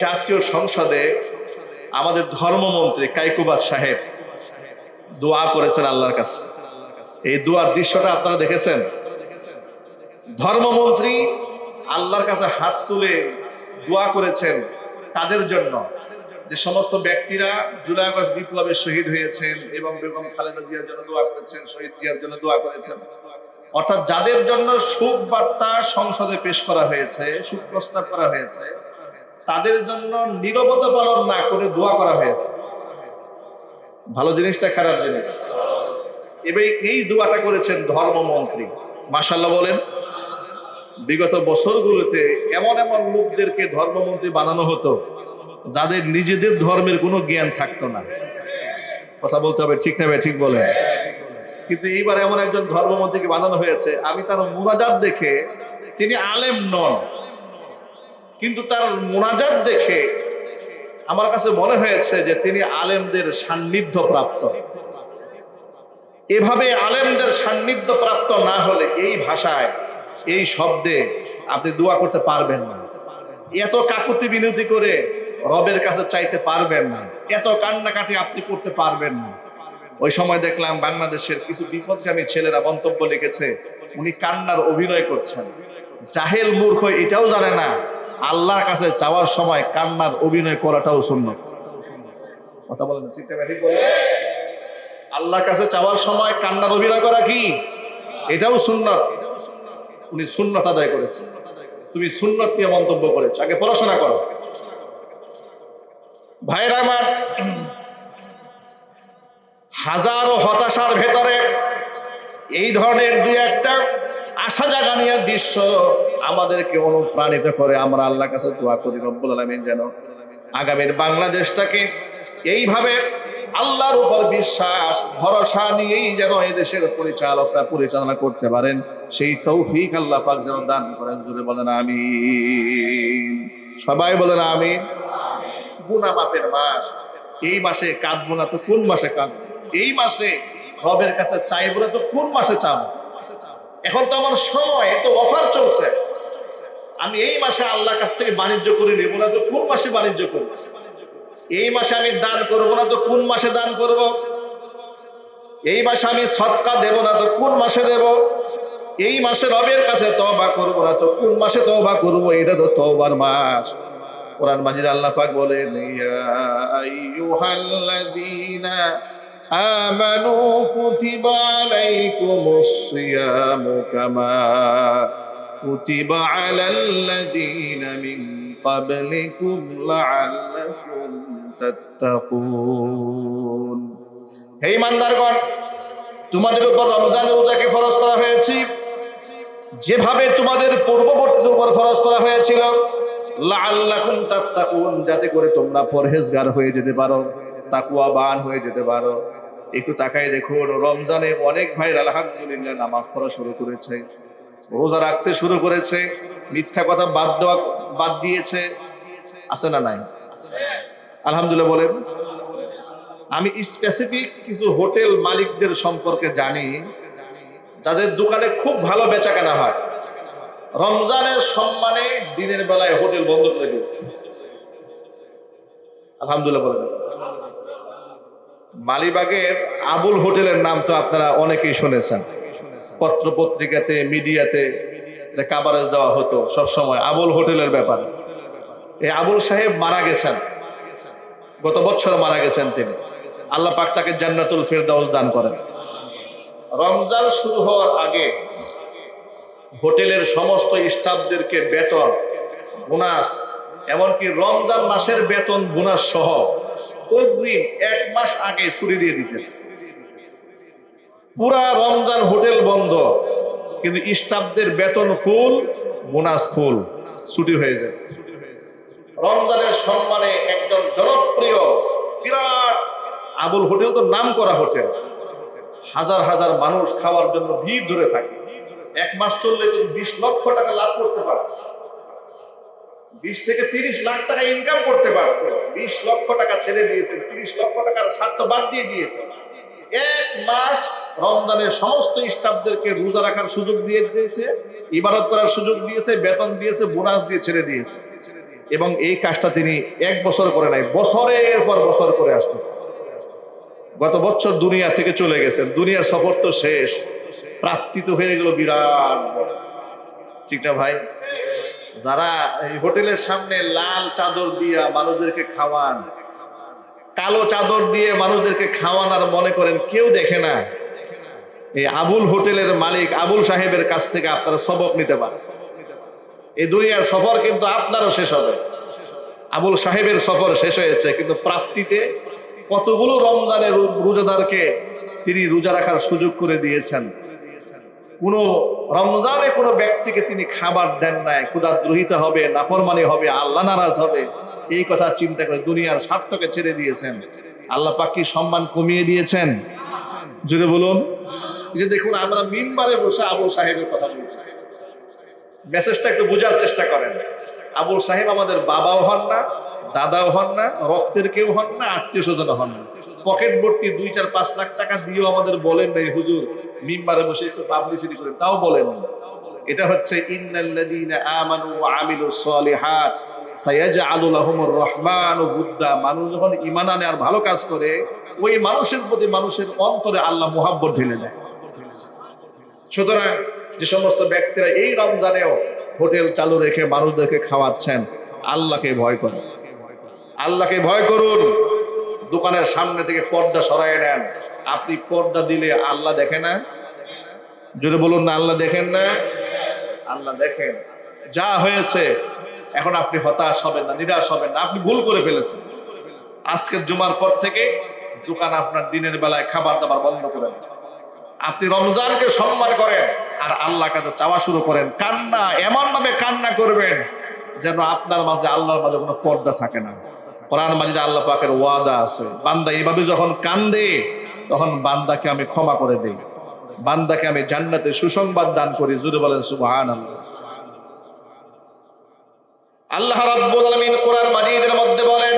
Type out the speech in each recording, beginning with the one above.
জাতীয় সংসদে আমাদের ধর্মমন্ত্রী কাইকুবাদ সাহেব দোয়া করেছেন আল্লাহর কাছে। এই দোয়ার দৃশ্যটা আপনারা দেখেছেন? ধর্মমন্ত্রী আল্লাহর কাছে হাত তুলে দোয়া করেছেন তাদের জন্য যে সমস্ত ব্যক্তিরা জুলাই আগস্ট বিপ্লবে শহীদ হয়েছেন, এবং বেগম খালেদা জিয়ার জন্য দোয়া করেছেন, শহীদ জিয়ার জন্য দোয়া করেছেন। অর্থাৎ যাদের জন্য সুখ বার্তা সংসদে পেশ করা হয়েছে, সুখ প্রস্তাব করা হয়েছে, তাদের জন্য নীরবতা পালন না করে দোয়া করা হয়েছে। ভালো জিনিসটা খারাপ জিনিস? এবার এই দোয়াটা করেছেন ধর্মমন্ত্রী। মাশাআল্লাহ বলেন। বিগত বছরগুলোতে এমন এমন লোকদেরকে ধর্মমন্ত্রী বানানো হতো যাদের নিজেদের ধর্মের কোনো জ্ঞান থাকতো না। কথা বলতে হবে, ঠিক না ভাই? ঠিক বলে। কিন্তু এইবার এমন একজন ধর্মমন্ত্রীকে বানানো হয়েছে, আমি তার মুনাজাত দেখে, তিনি আলেম নন, কিন্তু তার মুনাজাত দেখে আমার কাছে মনে হয়েছে যে তিনি আলেমদের সান্নিধ্য প্রাপ্ত। এভাবে আলেমদের সান্নিধ্য প্রাপ্ত না হলে এই ভাষায়, এই শব্দে আপনি দোয়া করতে পারবেন না। এত কাকুতি বিনতি করে রবের কাছে চাইতে পারবেন না, এত কান্নাকাটি আপনি করতে পারবেন না। ওই সময় দেখলাম বাংলাদেশের কিছু বিপদগামী ছেলেরা মন্তব্য লিখেছে, উনি কান্নার অভিনয় করছেন। জাহেল মূর্খ এটাও জানে না আল্লাহর কাছে চাওয়ার সময় কান্নার অভিনয় করাটাও সুন্নত। কথা বলেন, ঠিক না? আল্লাহর কাছে চাওয়ার সময় কান্নার অভিনয় করা কি? এটাও সুন্নত। উনি সুন্নত আদায় করেছেন, তুমি সুন্নত নিয়ে মন্তব্য করেছো। আগে পড়াশোনা করো। ভাইরা আমার, হাজারো হতাশার ভেতরে এই ধরনের দুই একটা আশা জাগানিয়া দৃশ্য আমাদেরকে অনুপ্রাণিত করে। আমরা আল্লাহর কাছে দোয়া করি রব্বুল আলামিন যেন আগামীর বাংলাদেশটাকে এইভাবে আল্লাহর উপর বিশ্বাস ভরসা নিয়েই যেন এই দেশের পরিচালকরা পরিচালনা করতে পারেন, সেই তৌফিক আল্লাহ পাক যেন দান করেন। জোরে বলেন আমিন। সবাই বলেন আমিন। গুনাহ মাফের মাস, এই মাসে কাঁদবো না তো কোন মাসে কাঁদবো? এই মাসে রবের কাছে চাইবো না তো কোন মাসে চাবো? এখন তো আমার সময়, তো অফার চলছে, আমি এই মাসে আল্লাহর কাছ থেকে বাণিজ্য করে নেবো না তো কোন মাসে বাণিজ্য করবো? এই মাসে আমি দান করবো না তো কোন মাসে দান করব? এই মাসে আমি সদকা দেব না তো কোন মাসে দেব? এই মাসে রবের কাছে তওবা করবো না তো কোন মাসে তওবা করবো? এটা তো তওবার মাস। কোরআন মাজিদ আল্লাহ পাক বলেন, ইয়া আইয়ুহাল্লাযীনা আমানু কুতিবা আলাইকুমুস সিয়ামু কামা কুতিবা আলাল্লাযীনা মিন ক্বাবলিকুম লাআল্লাকুম তাত্তাকুন। হে ঈমানদারগণ, তোমাদের উপর রমজানের রোজাকে ফরজ করা হয়েছে যেভাবে তোমাদের পূর্ববর্তীদের উপর ফরজ করা হয়েছিল, লাআল্লাকুম তাত্তাকুন, যাতে করে তোমরা পরহেজগার হয়ে যেতে পারো, তাকওয়াবান হয়ে যেতে পারো। একটু তাকায় দেখুন, রমজানে অনেক ভাই আলহামদুলিল্লাহ নামাজ পড়া শুরু করেছে, রোজা রাখতে শুরু করেছে, মিথ্যা কথা বাদ দিয়েছে। আছে না নাই? আলহামদুলিল্লাহ বলেন। আমি স্পেসিফিক কিছু হোটেল মালিকদের সম্পর্কে জানি যাদের দোকানে খুব ভালো বেচাকেনা হয়, রমজানের সম্মানে দিনের বেলায় হোটেল বন্ধ করে দিয়েছে। আলহামদুলিল্লাহ বলেন। মালিবাগের আবুল হোটেলের নাম তো আপনারা অনেকেই শুনেছেন, পত্র পত্রিকাতে মিডিয়াতে কাভারেজ দেওয়া হতো সব সময় আবুল হোটেলের ব্যাপার। এই আবুল সাহেব মারা গেছেন, গত বছর মারা গেছেন তিনি। আল্লাহ পাক তাকে জান্নাতুল ফেরদাউস দান করেন। রমজান শুরু হওয়ার আগে হোটেলের সমস্ত স্টাফদেরকে বেতন, বোনাস, এমনকি রমজান মাসের বেতন বোনাস সহ অগ্রিম 1 মাস আগে ছুটি দিয়ে দিতেন। পুরা রমজান হোটেল বন্ধ, কিন্তু স্টাফদের বেতন ফুল, বোনাস ফুল, ছুটি হয়ে যায়। রমজানের সম্মানে একজন জনপ্রিয় বিরাট আবুল হোটেল, তো নাম করা হোটেল, হাজার হাজার মানুষ খাওয়ার জন্য ভিড় ধরে থাকে। 1 মাস চললে তুমি 20 লক্ষ টাকা লাভ করতে পারো, 20 থেকে 30 লাখ টাকা ইনকাম করতে পারো। 20 লক্ষ টাকা ছেড়ে দিয়েছে, 30 লক্ষ টাকার স্বার্থ বাদ দিয়ে দিয়েছে। 1 মাস রমজানের সমস্ত স্টাফদেরকে রোজা রাখার সুযোগ দিয়ে দিয়েছে, ইবাদত করার সুযোগ দিয়েছে, বেতন দিয়েছে, বোনাস দিয়ে ছেড়ে দিয়েছে। এবং এই কাজটা তিনি 1 বছর করে নাই, বছরের পর বছর করে আসতেছে। গত বছর দুনিয়া থেকে চলে গেছেন, দুনিয়ার সফর তো শেষ, প্রাপ্তি তো হয়ে গেল বিরাট বড়, ঠিক না ভাই? যারা এই হোটেলের সামনে লাল চাদর দিয়া মানুষদেরকে খাওয়ান, কালো চাদর দিয়ে মানুষদেরকে খাওয়ান আর মনে করেন কেউ দেখে না, এই আবুল হোটেলের মালিক আবুল সাহেবের কাছ থেকে আপনারা সবক নিতে পারেন। এই দুনিয়ার সফর কিন্তু আপনারও শেষ হবে। আবুল সাহেবের সফর শেষ হয়েছে, কিন্তু প্রাপ্তিতে কতগুলো রমজানের রোজাদারকে তিনি রোজা রাখার সুযোগ করে দিয়েছেন। কোনো রমজানে কোনো ব্যক্তিকে তিনি খাবার দেন নাই, ক্ষুধাদ্রোহিত হবে, নাফরমানি হবে, আল্লাহ নারাজ হবে, এই কথা চিন্তা করে দুনিয়ার স্বার্থকে ছেড়ে দিয়েছেন। আল্লাহ পাক কি সম্মান কমিয়ে দিয়েছেন? জোরে বলুন। যে দেখুন, আমরা মিম্বারে বসে আবুল সাহেবের কথা বলতেছি, মেসেজটা একটু বোঝার চেষ্টা করেন। আবুল সাহেব আমাদের বাবাও হন না, দাদাও হন না, রক্তের কেউ হন না, আত্মীয় স্বজন হন না। পকেট ভর্তি 2-4-5 লাখ টাকা দিয়েও আমাদের বলেন নাই হুজুর মিম্বারে বসে একটু পাবলিসিটি করেন, তাও বলেন না। এটা হচ্ছে ইন্নাল্লাযীনা আমানু ওয়া আমিলুস সলিহাত সায়াজআলু লাহুমুর রহমানু বুদ্দা। মানুষ যখন ঈমান আনে আর ভালো কাজ করে, ওই মানুষের প্রতি মানুষের অন্তরে আল্লাহ মুহাব্বত ঢেলে দেয়। সুতরাং যে সমস্ত ব্যক্তিরা এই রমজানেও হোটেল চালু রেখে মানুষদেরকে খাওয়াচ্ছেন, আল্লাহকে ভয় করুন, আল্লাহকে ভয় করুন। দোকানের সামনে থেকে পর্দা সরাই নেন। আপনি পর্দা দিলে আল্লাহ দেখে না? জোরে বলুন না, আল্লাহ দেখেন না? আল্লাহ দেখেন। যা হয়েছে, এখন আপনি হতাশ হবেন না, নিরাশ হবেন না। আপনি ভুল করে ফেলেছেন। আজকের জুমার পর থেকে দোকান আপনার দিনের বেলায় খাবার দাবার বন্ধ করেন। আপনি রমজানকে সম্মান করেন আর আল্লাহর কাছে চাওয়া শুরু করেন। কান্না এমন ভাবে কান্না করবেন যেন আপনার মাঝে আল্লাহর মাঝে কোনো পর্দা থাকে না। কোরআন মাজিদে আল্লাহ পাকের ওয়াদা আছে, বান্দা এইভাবে যখন কান্দে তখন বান্দাকে আমি ক্ষমা করে দেই, বান্দাকে আমি জান্নাতের সুসংবাদ দান করি। জোরে বলেন সুবহানাল্লাহ। আল্লাহ রাব্বুল আলামিন কোরআন মাজিদের মধ্যে বলেন,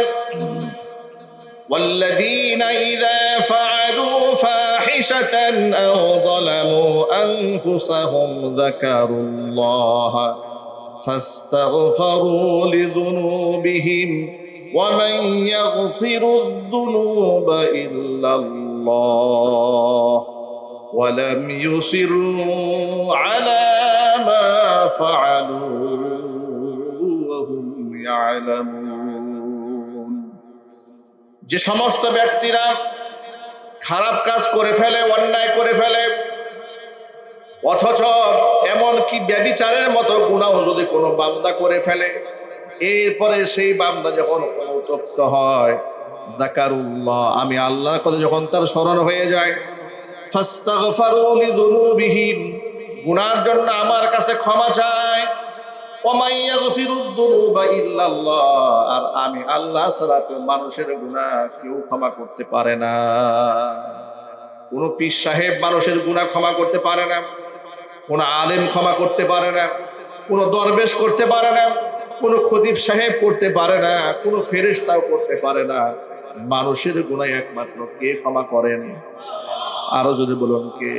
والذين إذا فعلوا فاحشة أو ظلموا أنفسهم ذكروا الله فاستغفروا لذنوبهم ومن يغفر الذنوب إلا الله ولم يصروا على ما فعلوا وهم يعلمون। যে সমস্ত ব্যক্তিরা খারাপ কাজ করে ফেলে, অন্যায় করে ফেলে, অথচ এমন কি ব্যভিচারের মতো গুনাহ যদি কোনো বান্দা করে ফেলে, এরপরে সেই বান্দা যখন অনুতপ্ত হয়, যাকারুল্লাহ, আমি আল্লাহর কথা যখন তার স্মরণ হয়ে যায়, ফাস্তাগফারু লিযুনুবিহিম, গুনার জন্য আমার কাছে ক্ষমা চায়, ওয়ামান ইয়াগফিরুদ যুনুবা ইল্লাল্লাহ, আর আমি আল্লাহ ছাড়া তো মানুষের গুনাহ কেউ ক্ষমা করতে পারে না। কোন পীর সাহেব মানুষের গুনাহ ক্ষমা করতে পারে না, কোন আলেম ক্ষমা করতে পারে না, কোন দরবেশ করতে পারে না, কোন খতিব সাহেব করতে পারে না, কোন ফেরেশতাও করতে পারে না। মানুষের গুনাহ একমাত্র কে ক্ষমা করেন? আরো যদি বলুন কে?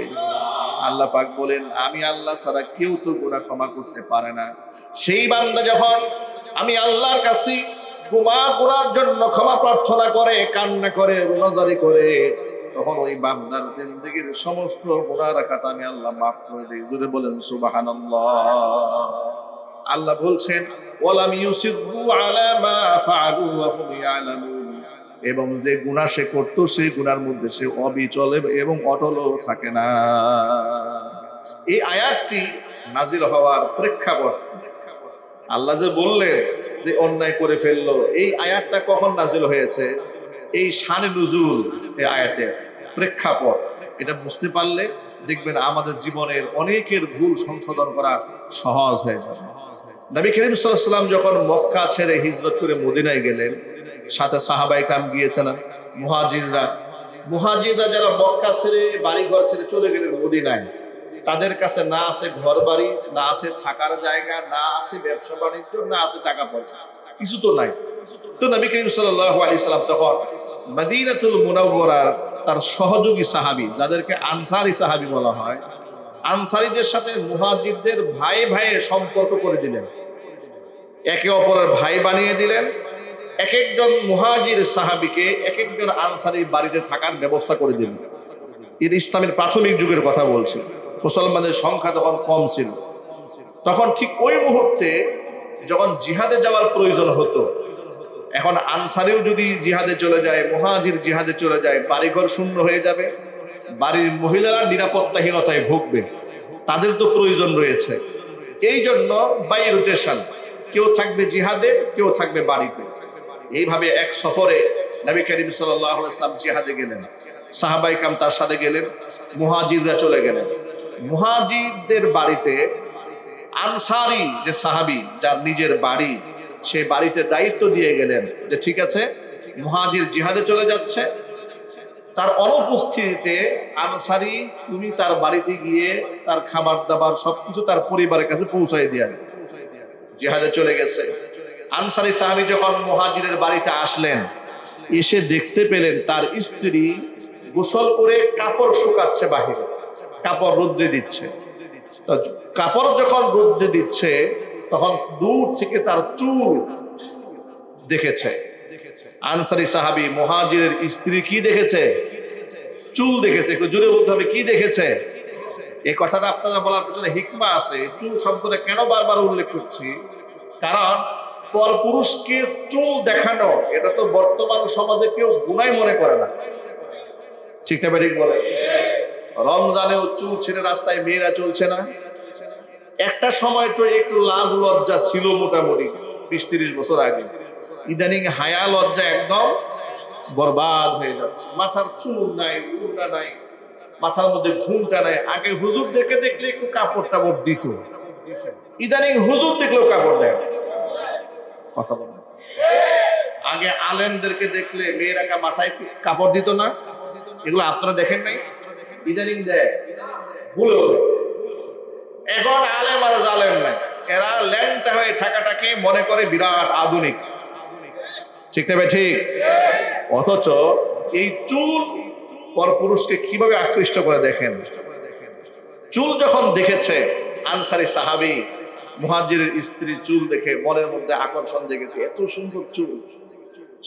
আল্লাহ পাক বলেন, আমি আল্লাহ ছাড়া কেউ তো গুনাহ ক্ষমা করতে পারে না। সেই বান্দা যখন আমি আল্লাহর কাছে গুনাহর জন্য ক্ষমা প্রার্থনা করে, কান্না করে, রোনাজারি করে, তখন ওই বান্দার জিন্দেগীর সমস্ত গুনাহ রাখাটা আমি আল্লাহ মাফ করে দেই। জোরে বলেন সুবহানাল্লাহ। আল্লাহ বলছেন, ওয়ালাম ইউসিরু আলা মা ফাআলু ওয়া হুম ইয়ালামুন, এবং যে গুনাহ সে করত সেই গুনার মধ্যে সে অবিচল এবং অটল থাকে না। এই আয়াতটি নাজিল হওয়ার প্রেক্ষাপট, আল্লাহ যে বললেন যে অন্যায় করে ফেললো, এই আয়াতটা কখন নাজিল হয়েছে, এই শানে নুজুল, এই আয়াতের প্রেক্ষাপট এটা বুঝতে পারলে দেখবেন আমাদের জীবনের অনেকের ভুল সংশোধন করা সহজ হয়ে যাবে। নবী করিম সাল্লাল্লাহু আলাইহি ওয়াসাল্লাম যখন মক্কা ছেড়ে হিজরত করে মদিনায় গেলেন, সাথে সাহাবায়ে কেরাম গিয়েছেন, মুহাজিররা যারা মক্কা ছেড়ে বাড়ি ঘর ছেড়ে চলে গেলেন মদিনায়, তাদের কাছে না আছে ঘর বাড়ি, না আছে থাকার জায়গা, না আছে ব্যবসা বাণিজ্য, না আছে টাকা পয়সা, কিছু তো নাই। তো নবী করিম সাল্লাল্লাহু আলাইহি ওয়াসাল্লাম তখন মদিনাতুল মুনাওয়ারার তার সহযোগী সাহাবী, যাদেরকে আনসারী সাহাবী বলা হয়, আনসারীদের সাথে মুহাজিরদের ভাই ভাইয়ে সম্পর্ক করে দিলেন। একে অপরের ভাই বানিয়ে দিলেন। এক একজন মুহাজির সাহাবীকে এক একজন আনসারীর বাড়িতে থাকার ব্যবস্থা করে দিলেন। এটা ইসলামের প্রাথমিক যুগের কথা বলছি, মুসলমানদের সংখ্যা যখন কম ছিল। তখন ঠিক ওই মুহূর্তে যখন জিহাদে যাওয়ার প্রয়োজন হতো, এখন আনসারিও যদি জিহাদে চলে যায়, মুহাজির জিহাদে চলে যায়, বাড়িঘর শূন্য হয়ে যাবে, বাড়ির মহিলারা নিরাপত্তাহীনতায় ভুগবে, তাদের তো প্রয়োজন রয়েছে। এই জন্য বাই রোটেশন, কেউ থাকবে জিহাদে, কেউ থাকবে বাড়িতে। এইভাবে এক সফরে নবী করিম সাল্লাল্লাহু আলাইহি ওয়াসাল্লাম জিহাদে গেলেন, সাহাবায়ে কেরাম তার সাথে গেলেন, মুহাজিররা চলে গেলেন। মুহাজিরদের বাড়িতে আনসারি যে সাহাবী, যার নিজের বাড়ি, সে বাড়িতে দায়িত্ব দিয়ে গেলেন যে ঠিক আছে, মুহাজির জিহাদে চলে যাচ্ছে, তার অনুপস্থিতিতে আনসারি তুমি তার বাড়িতে গিয়ে তার খাবার দাবার সবকিছু তার পরিবারের কাছে পৌঁছায় দিয়ে আসবে। জিহাদে চলে গেছে। আনসারি সাহাবী যখন মুহাজিরের বাড়িতে আসলেন, এসে দেখতে পেলেন তার স্ত্রী গোসল করে কাপড় শুকাচ্ছে বাহিরে, কাপড় রোদ্রে দিচ্ছে। কাপড় যখন রোদ্রে দিচ্ছে তখন দূর থেকে তার চুল দেখেছে। আনসারি সাহাবী মুহাজিরের স্ত্রী কি দেখেছে? চুল দেখেছে। একটু জোরে বলতে হবে, কি দেখেছে? এই কথাটা আপনারা বলার পেছনে হিকমা আছে। চুল শব্দটা কেন বারবার উল্লেখ করছি? কারণ পরপুরুষকে চুল দেখানো, এটা তো বর্তমান সমাজে কেউ গুনাহ মনে করে না, ঠিক না? ঠিক বলে। রমজানেও চুল ছেড়ে রাস্তায় মেয়েরা চলছে না। একটা সময় তো একটু লাজ লজ্জা ছিল মোটামুটি 20-30 বছর আগে। ইদানিং হায়া লজ্জা একদম বরবাদ হয়ে যাচ্ছে। মাথার চুল নাই, উড়না নাই, মাথার মধ্যে ঘুমটা নাই। আগে হুজুর দেখে দেখলে একটু কাপড় টাপড় দিত, ইদানিং হুজুর দেখলেও কাপড় দেয়। কথা বলে, আগে আলেমদেরকে দেখলে মেয়েরা মাথায় একটু কাপড় দিত না, এগুলো আপনারা দেখেন নাই? ইদানিং দেয়, ভুলেও দেয়। এখন আলেম আর জালেম নাই, এরা ল্যাংটা হয়ে থাকাটাকে মনে করে বিরাট আধুনিক, ঠিক না? ঠিক। অথচ এই চুল পরপুরুষকে কিভাবে আকৃষ্ট করে দেখেন। চুল যখন দেখেছে আনসারি সাহাবী, মুহাজিরের স্ত্রী চুল দেখে মনের মধ্যে আকর্ষণ জেগেছে। এত সুন্দর চুল,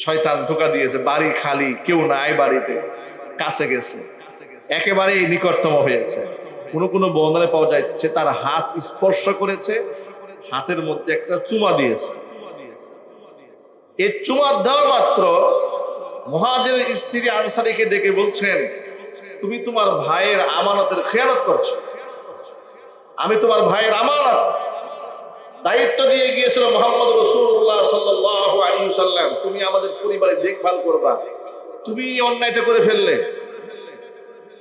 শয়তান ধোঁকা দিয়েছে, বাড়ি খালি, কেউ নাই বাড়িতে, কাছে গেছে, একেবারেই নিকটতম হয়েছে। কোনো বর্ণনায় পাওয়া যাচ্ছে তার হাত স্পর্শ করেছে, হাতের মধ্যে একটা চুমা দিয়েছে। এই চুমা দেওয়া মাত্র মুহাজিরের স্ত্রী আনসারীকে ডেকে বলছেন, তুমি তোমার ভাইয়ের আমানতের খেয়ানত করছো। আমি তোমার ভাইয়ের আমানত দায়িত্ব দিয়ে গিয়েছিল মুহাম্মদ রাসূলুল্লাহ সাল্লাল্লাহু আলাইহি ওয়াসাল্লাম, তুমি আমাদের পরিবারের দেখভাল করবা, তুমি অন্যায়টা করে ফেললে।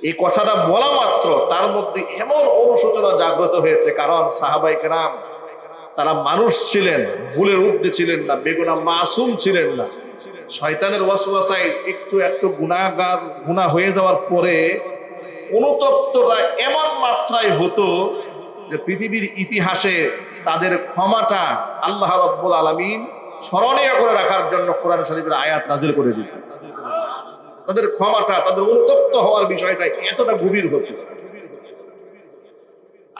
এই কথাটা বলা মাত্র তার মধ্যে এমন অনুশোচনা জাগ্রত হয়েছে। কারণ সাহাবায়ে কেরাম তারা মানুষ ছিলেন, ভুলের ঊর্ধ্বে ছিলেন না, বেগুনাহ মাসুম ছিলেন না। শয়তানের ওয়াসওয়াসায় একটু গুনাহ হয়ে যাওয়ার পরে অনুতপ্তটা এমন মাত্রায় হতো যে পৃথিবীর ইতিহাসে তাদের ক্ষমাটা আল্লাহ রাব্বুল আলামিন স্মরণীয় করে রাখার জন্য কোরআন শরীফের আয়াত নাযিল করে দিতেন। তাদের ক্ষমাটা, তাদের অনুতপ্ত হওয়ার বিষয়টা এতটা গভীর হতো।